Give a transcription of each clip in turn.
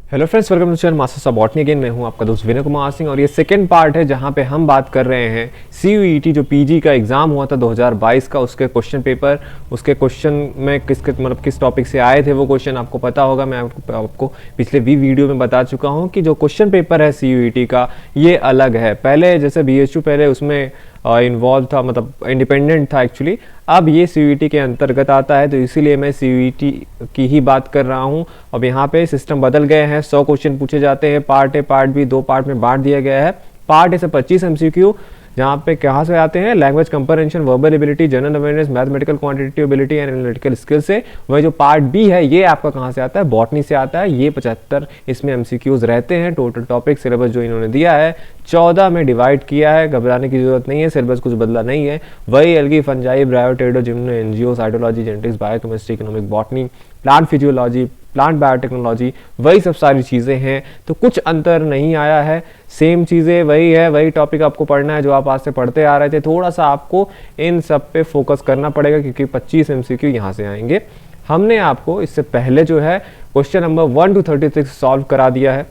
Hello friends, welcome to channel masters of botany. Again मैं हूं आपका दोस्त विनय कुमार सिंह और ये सेकंड पार्ट है जहां पे हम बात कर रहे हैं CUET जो पीजी का एग्जाम हुआ था 2022 का, उसके क्वेश्चन पेपर, उसके क्वेश्चन में किस टॉपिक से आए थे वो क्वेश्चन आपको पता होगा। मैं आपको पिछले भी वीडियो में बता चुका हूँ कि जो क्वेश्चन पेपर है CUET का ये अलग है। पहले जैसे BHU पहले उसमें इन्वॉल्व था, मतलब इंडिपेंडेंट था एक्चुअली, अब ये CUET के अंतर्गत आता है, तो इसीलिए मैं CUET की ही बात कर रहा हूँ। अब यहाँ पे सिस्टम बदल गए हैं, 100 क्वेश्चन पूछे जाते हैं, part A part B, 2 part में बांट दिया गया है। पार्ट ए से 25 MCQ, जहाँ पे कहाँ से आते हैं, language comprehension, verbal ability, general awareness, mathematical quantitative ability and analytical skill से। वही जो पार्ट बी है ये आपका कहाँ से आता है, बॉटनी से आता है। ये 75 इसमें MCQs रहते हैं। टोटल टॉपिक सिलेबस जो इन्होंने दिया है 14 में डिवाइड किया है, घबराने की जरूरत नहीं है, सिलेबस कुछ बदला नहीं है। वही एल्गी, फंजाई, ब्रायोटेडो, gymno, angio, cytology, genetics, biochemistry, economic, botany, plant physiology, plant biotechnology, वही सब सारी चीज़ें हैं। तो कुछ अंतर नहीं आया है, सेम चीज़ें वही है, वही टॉपिक आपको पढ़ना है जो आप आज से पढ़ते आ रहे थे। थोड़ा सा आपको इन सब पे फोकस करना पड़ेगा क्योंकि 25 MCQ यहाँ से आएंगे। हमने आपको इससे पहले जो है क्वेश्चन नंबर 1 to 36 सॉल्व करा दिया है,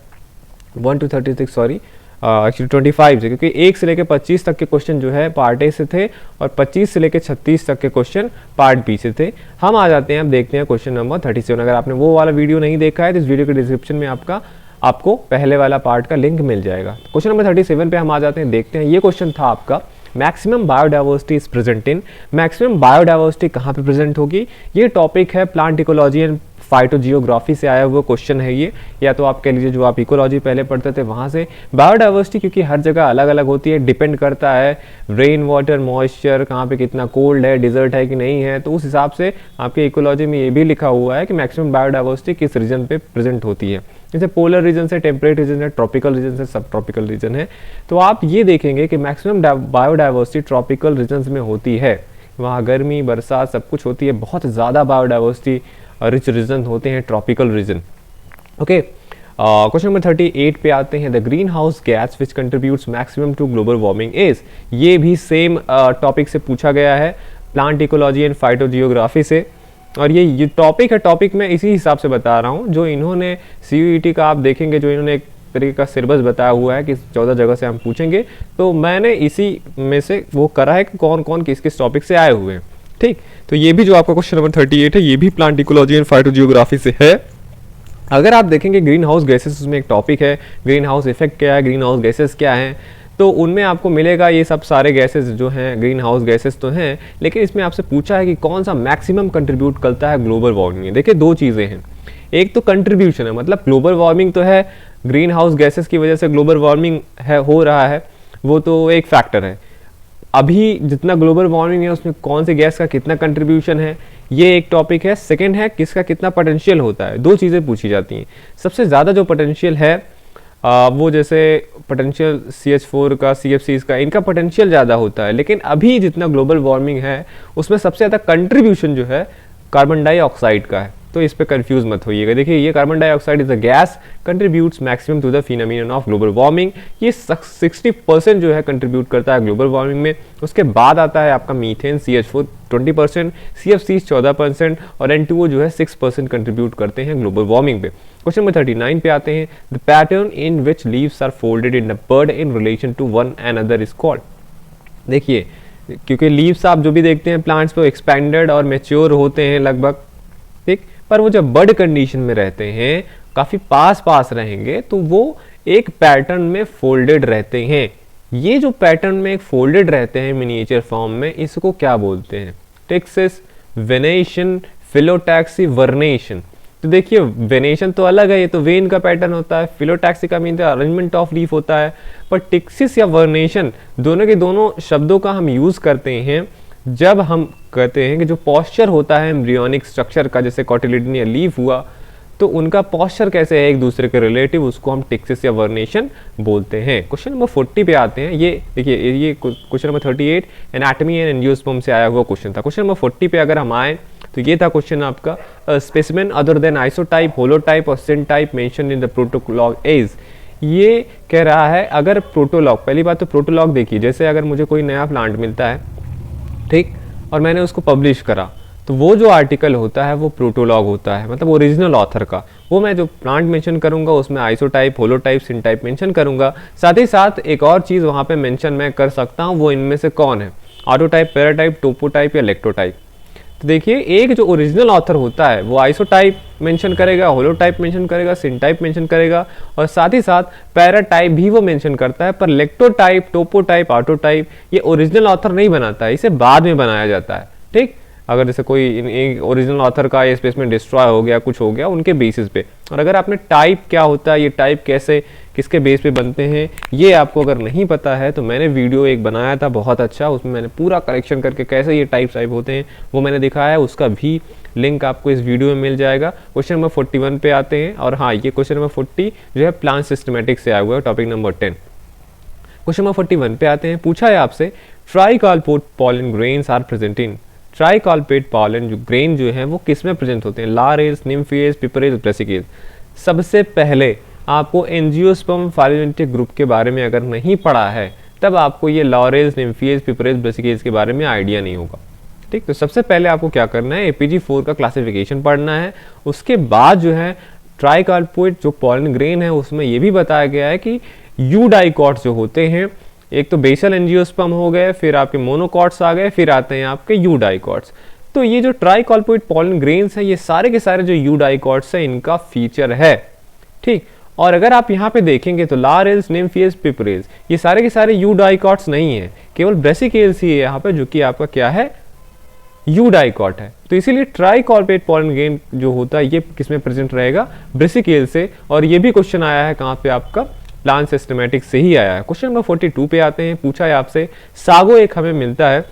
1 to 36 सॉरी एक्चुअली 25 से, क्योंकि 1 से लेकर 25 तक के क्वेश्चन जो है पार्ट ए से थे और 25 से लेकर 36 तक के क्वेश्चन पार्ट बी से थे। हम आ जाते हैं, अब देखते हैं क्वेश्चन नंबर 37। अगर आपने वो वाला वीडियो नहीं देखा है तो इस वीडियो के डिस्क्रिप्शन में आपको पहले वाला पार्ट का लिंक मिल जाएगा। क्वेश्चन नंबर 37 पे हम आ जाते हैं, देखते हैं। ये क्वेश्चन था आपका, maximum biodiversity is present in. Maximum biodiversity कहाँ पे प्रेजेंट होगी, ये टॉपिक है प्लांट इकोलॉजी एंड फाइटोजियोग्राफी से आया हुआ क्वेश्चन है ये, या तो आप कह लीजिए जो आप इकोलॉजी पहले पढ़ते थे वहाँ से। बायोडाइवर्सिटी क्योंकि हर जगह अलग अलग होती है, डिपेंड करता है रेन वाटर, मॉइस्चर, कहाँ पे कितना कोल्ड है, डिजर्ट है कि नहीं है, तो उस हिसाब से आपके इकोलॉजी में ये भी लिखा हुआ है कि मैक्सिमम बायोडाइवर्सिटी किस रीजन पे प्रेजेंट होती है। जैसे पोलर रीजन से, टेम्परेट रीजन है, ट्रॉपिकल रीजन से, सब ट्रॉपिकल रीजन है। तो आप ये देखेंगे कि मैक्सिमम बायोडाइवर्सिटी ट्रॉपिकल रीजन में होती है, वहाँ गर्मी, बरसात सब कुछ होती है। बहुत ज़्यादा बायोडाइवर्सिटी रिच रीजन होते हैं tropical region. Okay, question number 38 पे आते हैं। The green house gas which contributes maximum to global warming is. ये भी सेम टॉपिक से पूछा गया है, प्लांट इकोलॉजी एंड फाइटोजियोग्राफी से। और ये टॉपिक है, टॉपिक मैं इसी हिसाब से बता रहा हूँ जो इन्होंने CUET का आप देखेंगे, जो इन्होंने एक तरीके का सिलेबस बताया हुआ है कि 14 जगह से हम पूछेंगे, तो मैंने इसी में से वो करा है कि कौन कौन किस किस टॉपिक से आए हुए हैं। ठीक, तो ये भी जो आपका क्वेश्चन नंबर 38 है ये भी प्लांट इकोलॉजी एंड फाइटोजियोग्राफी से है। अगर आप देखेंगे ग्रीन हाउस गैसेस, उसमें एक टॉपिक है ग्रीन हाउस इफेक्ट क्या है, ग्रीन हाउस गैसेस क्या हैं, तो उनमें आपको मिलेगा ये सब सारे गैसेस जो हैं ग्रीन हाउस गैसेस तो हैं, लेकिन इसमें आपसे पूछा है कि कौन सा मैक्सिमम कंट्रीब्यूट करता है ग्लोबल वार्मिंग में। देखिए दो चीज़ें हैं, एक तो कंट्रीब्यूशन है, मतलब ग्लोबल वार्मिंग तो है, ग्रीन हाउस गैसेस की वजह से ग्लोबल वार्मिंग हो रहा है, वो तो एक फैक्टर है। अभी जितना ग्लोबल वार्मिंग है उसमें कौन से गैस का कितना कंट्रीब्यूशन है, ये एक टॉपिक है। सेकंड है किसका कितना पोटेंशियल होता है, दो चीज़ें पूछी जाती हैं। सबसे ज़्यादा जो पोटेंशियल है वो जैसे पोटेंशियल CH4 का, CFCs का, इनका पोटेंशियल ज़्यादा होता है। लेकिन अभी जितना ग्लोबल वार्मिंग है उसमें सबसे ज़्यादा कंट्रीब्यूशन जो है कार्बन डाइऑक्साइड का है, तो इस पे कंफ्यूज मत होइएगा। देखिए ये carbon dioxide is a gas contributes maximum to the phenomenon of global warming. ये 60% जो है कंट्रीब्यूट करता है ग्लोबल वार्मिंग में। उसके बाद आता है आपका मीथेन, CH4 20%, CFCs 14% और N2O जो है 6% कंट्रीब्यूट करते हैं ग्लोबल वार्मिंग पे। क्वेश्चन नंबर 39 पे आते हैं। The pattern in which leaves are folded in a bud in relation to one another is called. देखिए क्योंकि लीव्स आप जो भी देखते हैं प्लांट्स पे एक्सपेंडेड और मेच्योर होते हैं लगभग, ठीक, पर वो जब बर्ड कंडीशन में रहते हैं, काफी पास पास रहेंगे, तो वो एक पैटर्न में फोल्डेड रहते हैं। ये जो पैटर्न में एक फोल्डेड रहते हैं मिनिएचर फॉर्म में, इसको क्या बोलते हैं, टेक्सिस, वेनेशन, फिलोटैक्सी, वर्नेशन। तो देखिए वेनेशन तो अलग है, ये तो वेन का पैटर्न होता है, फिलोटैक्सी का मीन अरेंजमेंट ऑफ लीफ होता है, पर टेक्सिस या वर्नेशन दोनों के दोनों शब्दों का हम यूज करते हैं जब हम कहते हैं कि जो पॉस्चर होता है एम्ब्रियोनिक स्ट्रक्चर का, जैसे कॉटिलिडन या लीफ हुआ, तो उनका पॉस्चर कैसे है एक दूसरे के रिलेटिव, उसको हम टेक्सिस या वर्नेशन बोलते हैं। क्वेश्चन नंबर 40 पे आते हैं। ये देखिए ये question number 38 anatomy and angiosperm से आया हुआ क्वेश्चन था। क्वेश्चन नंबर 40 पे अगर हम आए तो ये था क्वेश्चन आपका, specimen other than isotype, holotype और syntype mention in the protologue is. ये कह रहा है अगर प्रोटोलॉग, पहली बात तो प्रोटोलॉग देखिए, जैसे अगर मुझे कोई नया प्लांट मिलता है, ठीक, और मैंने उसको पब्लिश करा, तो वो जो आर्टिकल होता है वो प्रोटोलॉग होता है, मतलब ओरिजिनल ऑथर का। वो मैं जो प्लांट मेंशन करूंगा उसमें आइसोटाइप, होलोटाइप, सिनटाइप मेंशन करूंगा। साथ ही साथ एक और चीज़ वहाँ पे मेंशन मैं कर सकता हूँ, वो इनमें से कौन है, ऑटोटाइप, पैराटाइप, टोपोटाइप या इलेक्ट्रोटाइप। तो देखिए, एक जो ओरिजिनल ऑथर होता है वो आइसोटाइप मेंशन करेगा, होलोटाइप मेंशन करेगा, सिनटाइप मेंशन करेगा, और साथ ही साथ पैराटाइप भी वो मेंशन करता है। पर इलेक्ट्रोटाइप, टोपोटाइप, ऑटोटाइप ये ओरिजिनल ऑथर नहीं बनाता है, इसे बाद में बनाया जाता है। ठीक, अगर जैसे कोई ओरिजिनल ऑथर का स्पेस में डिस्ट्रॉय हो गया, कुछ हो गया, उनके बेसिस पे। और अगर आपने टाइप क्या होता है, ये टाइप कैसे, किसके बेस पे बनते हैं, ये आपको अगर नहीं पता है तो मैंने वीडियो एक बनाया था बहुत अच्छा, उसमें मैंने पूरा करेक्शन करके कैसे ये टाइप होते हैं वो मैंने दिखाया है। उसका भी लिंक आपको इस वीडियो में मिल जाएगा। क्वेश्चन नंबर 41 पे आते हैं, और हाँ, ये क्वेश्चन नंबर 40 जो है प्लांट सिस्टमेटिक से आया हुआ है, टॉपिक नंबर 10। क्वेश्चन नंबर 41 पे आते हैं, पूछा है आपसे, tricolpate pollen grains are present in. Tricolpate pollen जो ग्रेन जो है वो किस में प्रेजेंट होते हैं, लारेज, निम्फियस, पिपरेज, ब्रेसिकेज। सबसे पहले आपको एंजियोस्पर्म फाइलोजेनेटिक ग्रुप के बारे में अगर नहीं पढ़ा है तब आपको ये लॉरेज, निम्फियस, पिपरेज, ब्रेसिकेज के बारे में आइडिया नहीं होगा। ठीक, तो सबसे पहले आपको क्या करना है, APG4 का क्लासिफिकेशन पढ़ना है। उसके बाद जो है ट्राइकालपोट जो पॉलन ग्रेन है उसमें ये भी बताया गया है कि यूडाइकॉट्स जो होते हैं, एक तो बेसल एंजियोस्पर्म हो गए, फिर आपके मोनोकॉट्स आ गए, फिर आते हैं आपके यूडाइकॉट्स। तो ये जो ट्राइकालपोट पॉलन ग्रेन्स है ये सारे के सारे जो यूडाइकॉट्स है इनका फीचर है। ठीक, और अगर आप यहाँ पे देखेंगे तो लारेज, निम्फियस, पिपरेज ये सारे के सारे यूडाइकॉट्स नहीं है, केवल ब्रेसिकेल्स ही है यहाँ पे जो कि आपका क्या है, यूडाइकॉट है। तो इसीलिए ट्राइकालपेट पॉलन ग्रेन जो होता है ये किसमें प्रेजेंट रहेगा, ब्रेसिकेल से। और ये भी क्वेश्चन आया है कहाँ पे, आपका प्लांट सिस्टमेटिक से ही आया है। क्वेश्चन नंबर 42 पे आते हैं, पूछा है आपसे, सागो एक हमें मिलता है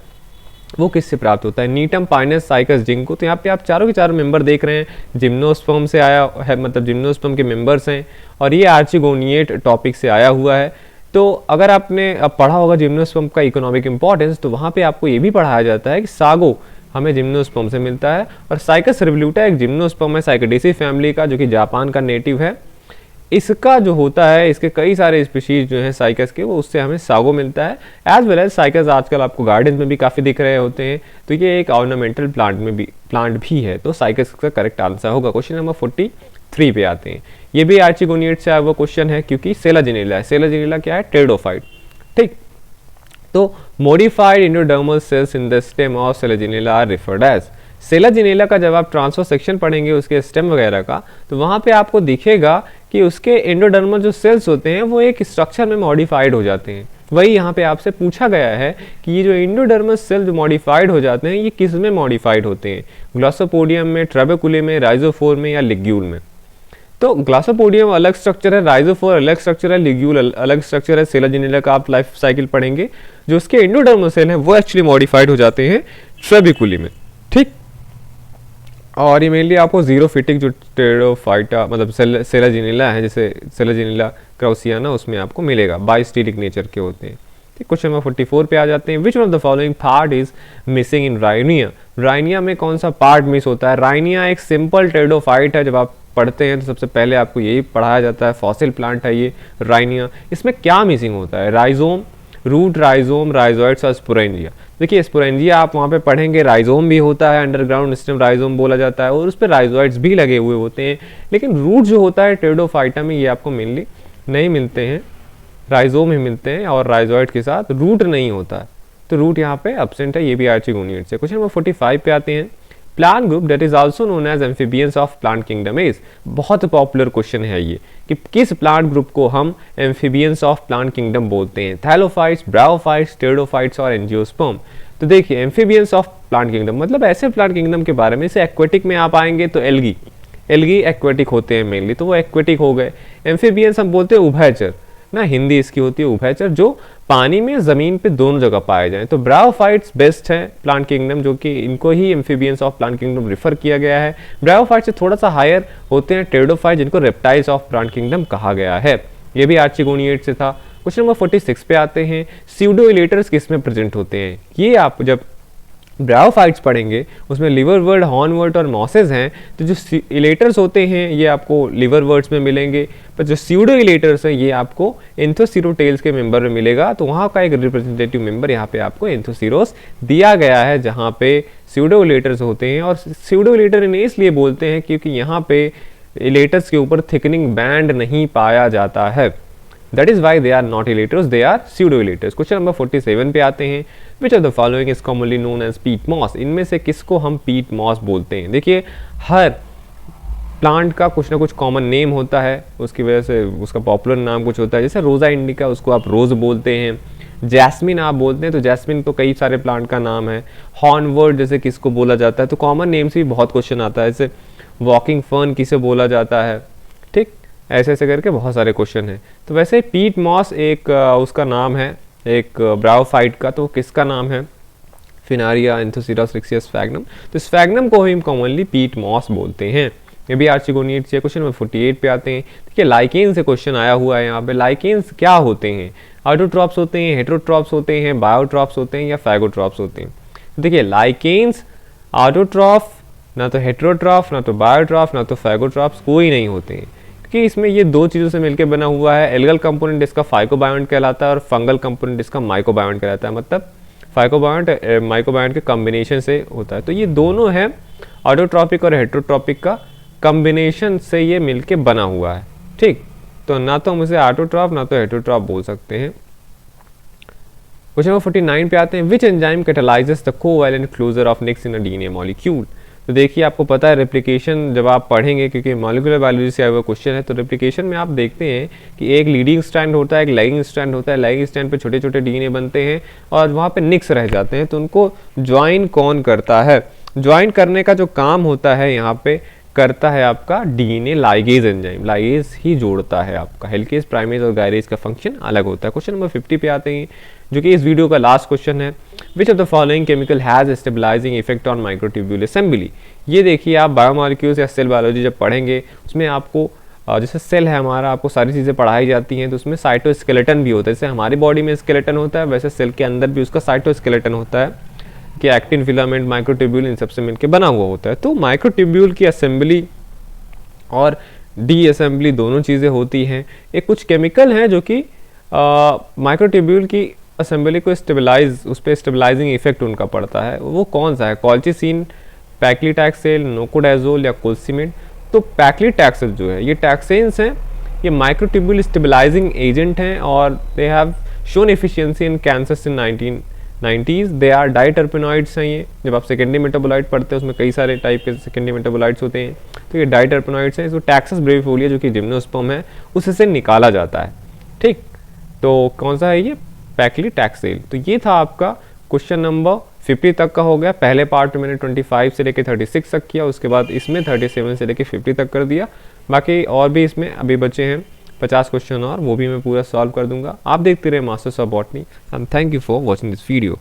वो किससे प्राप्त होता है, नीटम, पाइनस, साइकस, जिंको। तो यहाँ पे आप चारों के चारों मेंबर देख रहे हैं, जिम्नोस्पर्म से आया है, मतलब जिम्नोस्पर्म के मेंबर्स हैं, और ये आर्चिगोनिएट टॉपिक से आया हुआ है। तो अगर आपने अब पढ़ा होगा जिम्नोस्पर्म का इकोनॉमिक इंपॉर्टेंस, तो वहाँ पे आपको ये भी पढ़ाया जाता है कि सागो हमें जिम्नोस्पर्म से मिलता है, और साइकस रिवल्यूटा एक जिम्नोस्पर्म है साइकेडेसी फैमिली का, जो कि जापान का नेटिव है। इसका जो होता है, इसके कई सारे स्पीशीज जो हैं साइकस के, वो उससे हमें सागो मिलता है। एज वेल एज साइकस आजकल आपको गार्डन में भी काफ़ी दिख रहे होते हैं, तो ये एक ऑर्नामेंटल प्लांट भी है। तो साइकस का करेक्ट आंसर होगा। क्वेश्चन नंबर 43 पे आते हैं, ये भी आर्चिगोनिएट से आया हुआ क्वेश्चन है, क्योंकि सेलाजिनेला है। सेलाजिनेला क्या है, टेरिडोफाइट। ठीक, तो modified endodermal cells in the stem of Selaginella are referred as. Selaginella का जब आप ट्रांसफर सेक्शन पढ़ेंगे उसके स्टेम वगैरह का, तो वहाँ पे आपको दिखेगा कि उसके एंडोडर्मल जो सेल्स होते हैं वो एक स्ट्रक्चर में मॉडिफाइड हो जाते हैं। वही यहाँ पे आपसे पूछा गया है कि ये जो एंडोडर्मल सेल जो मॉडिफाइड हो जाते हैं ये किस में मॉडिफाइड होते हैं, ग्लॉसोपोडियम में, ट्रेबेकुले में, राइजोफोर में या लिग्यूल में। तो ग्लॉसोपोडियम अलग स्ट्रक्चर है, राइजोफोर अलग स्ट्रक्चर है, लिग्यूल अलग स्ट्रक्चर है। सेलाजिनेला का आप लाइफ साइकिल पढ़ेंगे, जो उसके एंडोडर्मल सेल हैं वो एक्चुअली मॉडिफाइड हो जाते हैं ट्रेबेकुले में। ठीक, और ये मेनली आपको जीरोफिटिक जो टेरिडोफाइटा मतलब सेलाजिनेला है, जैसे सेलाजिनेला क्राउसियाना, उसमें आपको मिलेगा, बाइस्टिलिक नेचर के होते हैं। ठीक, क्वेश्चन नंबर 44 पे आ जाते हैं, which one of the following part is missing in Rhynia. Rhynia में कौन सा पार्ट मिस होता है। राइनिया एक सिंपल टेरिडोफाइट है, जब आप पढ़ते हैं तो सबसे पहले आपको यही पढ़ाया जाता है, फॉसिल प्लांट है ये राइनिया। इसमें क्या मिसिंग होता है, राइजोम, रूट, राइजोम, राइजोइड्स और स्पोरेंजिया। देखिए स्पोरेंजिया आप वहाँ पे पढ़ेंगे, राइजोम भी होता है, अंडरग्राउंड स्टेम राइजोम बोला जाता है, और उस पर राइजोइड्स भी लगे हुए होते हैं। लेकिन रूट जो होता है टेरिडोफाइटा में ये आपको मेनली नहीं मिलते हैं, राइजोम ही मिलते हैं, और राइजोइड के साथ रूट नहीं होता है। तो रूट यहाँ पे एब्सेंट है, ये भी आर्चिगोनिएट से। क्वेश्चन नंबर 45 पे आते हैं, plant group that is also known as amphibians of plant kingdom is. बहुत पॉपुलर क्वेश्चन है ये कि किस प्लांट ग्रुप को हम एम्फीबियंस ऑफ प्लांट किंगडम बोलते हैं, थैलोफाइट्स, ब्रायोफाइट्स, टेरिडोफाइट्स और एंजियोस्पर्म। तो देखिए एम्फीबियंस ऑफ प्लांट किंगडम मतलब ऐसे प्लांट किंगडम के बारे में, इसे एक्वेटिक में आप आएंगे तो एल्गी एक्वेटिक होते हैं मेनली, तो वो एक्वेटिक हो गए। एम्फीबियंस हम बोलते हैं उभयचर ना, हिंदी इसकी होती है उभयचर, जो पानी में जमीन पे दोनों जगह पाए जाएं। तो ब्रायोफाइट्स बेस्ट है प्लांट किंगडम, जो कि इनको ही amphibians of plant kingdom refer किया गया है। ब्रायोफाइट से थोड़ा सा हायर होते हैं टेरिडोफाइट, जिनको रेप्टाइल्स ऑफ प्लांट किंगडम कहा गया है। ये भी आर्चिगोनिएट से था। क्वेश्चन नंबर 46 पे आते हैं, स्यूडोइलेटर्स किस में प्रेजेंट होते हैं। ये आप जब ब्रायोफाइट्स पढ़ेंगे उसमें लिवरवर्ट, हॉर्नवर्ट और मॉसेस हैं। तो जो इलेटर्स होते हैं ये आपको लिवरवर्ट्स में मिलेंगे, पर जो स्यूडो इलेटर्स हैं ये आपको एंथोसीरोटेल्स के मेंबर में मिलेगा। तो वहाँ का एक रिप्रेजेंटेटिव मेंबर यहाँ पे आपको एंथोसीरोस दिया गया है, जहाँ पे स्यूडो इलेटर्स होते हैं। और स्यूडो इलेटर इन्हें इसलिए बोलते हैं क्योंकि यहाँ पे इलेटर्स के ऊपर थिकनिंग बैंड नहीं पाया जाता है। That is why they are not elaters, they are pseudo elaters. Question number 47 पे आते हैं। Which of the following is commonly known as peat moss? इनमें से किसको हम peat moss बोलते हैं? देखिए हर प्लांट का कुछ ना कुछ कॉमन नेम होता है, उसकी वजह से उसका पॉपुलर नाम कुछ होता है। जैसे रोजा इंडिका, उसको आप रोज बोलते हैं। जैस्मिन आप बोलते हैं, तो जैस्मिन तो कई सारे प्लांट का नाम है। हॉर्नवर्ट जैसे किसको बोला जाता है, तो कॉमन नेम से भी बहुत क्वेश्चन आता है। जैसे वॉकिंग फर्न किसे बोला जाता है, ठीक, ऐसे ऐसे करके बहुत सारे क्वेश्चन हैं। तो वैसे पीट मॉस एक उसका नाम है, एक ब्रायोफाइट का, तो किसका नाम है? Funaria Anthoceros Riccia Sphagnum. तो स्फैग्नम को हम कॉमनली पीट मॉस बोलते हैं। ये भी आर्चिगोनियड्स है। क्वेश्चन नंबर 48 पे आते हैं। देखिए लाइकेन से क्वेश्चन आया हुआ है यहाँ पे। लाइकेन्स क्या होते हैं? ऑटोट्रॉप्स होते हैं, हेटेरोट्रॉप्स होते हैं, बायोट्रॉप्स होते हैं या फैगोट्रॉप्स होते हैं? देखिए लाइकेन्स ऑटोट्रॉफ, ना तो हेटेरोट्रॉफ, ना तो बायोट्रॉफ, ना तो फैगोट्रॉप्स कोई नहीं होते हैं, क्योंकि इसमें ये दो चीज़ों से मिलकर बना हुआ है। एल्गल कंपोनेंट इसका फाइकोबायोन्ट कहलाता है और फंगल कंपोनेंट इसका माइकोबायोन्ट कहलाता है। मतलब फाइकोबायोन्ट माइकोबायोन्ट के कॉम्बिनेशन से होता है। तो ये दोनों है ऑटोट्रॉपिक और हेटेरोट्रॉपिक का कॉम्बिनेशन से ये मिलके बना हुआ है, ठीक। तो ना तो हम इसे ऑटोट्रॉप ना तो हेटेरोट्रॉप बोल सकते हैं। क्वेश्चन नंबर 49 पे आते हैं। Which enzyme catalyses the covalent closure of nicks in a DNA molecule? तो देखिए आपको पता है रेप्लिकेशन जब आप पढ़ेंगे, क्योंकि मॉलिक्यूलर बायोलॉजी से आया हुआ क्वेश्चन है, तो रेप्लिकेशन में आप देखते हैं कि एक लीडिंग स्ट्रैंड होता है, एक लैगिंग स्ट्रैंड होता है। लैगिंग स्ट्रैंड पे छोटे छोटे डीएनए बनते हैं और वहाँ पे निक्स रह जाते हैं। तो उनको ज्वाइन कौन करता है? ज्वाइन करने का जो काम होता है यहाँ पे करता है आपका डीएनए लाइगेज एंजाइम। लाइगेज ही जोड़ता है आपका। हेलिकेज, प्राइमेज और गायरेज का फंक्शन अलग होता है। क्वेश्चन नंबर 50 पे आते हैं, जो कि इस वीडियो का लास्ट क्वेश्चन है। Which of the following chemical has stabilising effect on microtubule assembly? ये देखिए आप बायोमॉलिक्यूल्स या सेल बायोलॉजी जब पढ़ेंगे उसमें आपको जैसे सेल है हमारा, आपको सारी चीज़ें पढ़ाई जाती हैं, तो उसमें साइटोस्केलेटन भी होता है। जैसे हमारी बॉडी में स्केलेटन होता है, वैसे सेल के अंदर भी उसका साइटोस्केलेटन होता है कि एक्टिन, फिलामेंट, माइक्रोट्यूब्यूल इन सबसे मिलकर बना हुआ होता है। तो माइक्रोट्यूब्यूल की असेंबली और डी असेंबली दोनों चीज़ें होती हैं। एक कुछ केमिकल हैं जो कि माइक्रोट्यूब्यूल की असेंबली को स्टेबलाइज, उस पर स्टेबलाइजिंग इफेक्ट उनका पड़ता है। वो कौन सा है? कॉल्चिसिन, पैक्लीटैक्सेल, नोकोडाजोल या कोल्सिमेट? तो पैक्लीटैक्सेल जो है, ये टैक्सेंस हैं, ये माइक्रोट्यूब्यूल स्टेबलाइजिंग एजेंट हैं और they have shown efficiency in cancer in 1990s। They are diterpenoids हैं। ये जब आप सेकेंडरी मेटाबोलाइट पढ़ते हैं उसमें कई सारे टाइप के सेकेंडरी मेटाबोलाइट्स होते हैं, तो ये डाइटर्पेनॉइड्स हैं। इसको टैक्सस ब्रेविफोलिया जो कि जिम्नोस्पर्म है उससे निकाला जाता है, ठीक। तो कौन सा है ये? पैक्लीटैक्सेल। तो ये था आपका क्वेश्चन नंबर 50 तक का हो गया। पहले पार्ट में मैंने 25 से लेकर 36 तक किया, उसके बाद इसमें 37 से लेकर 50 तक कर दिया। बाकी और भी इसमें अभी बचे हैं 50 क्वेश्चन और, वो भी मैं पूरा सॉल्व कर दूंगा। आप देखते रहे masters of botany and thank you for watching this video.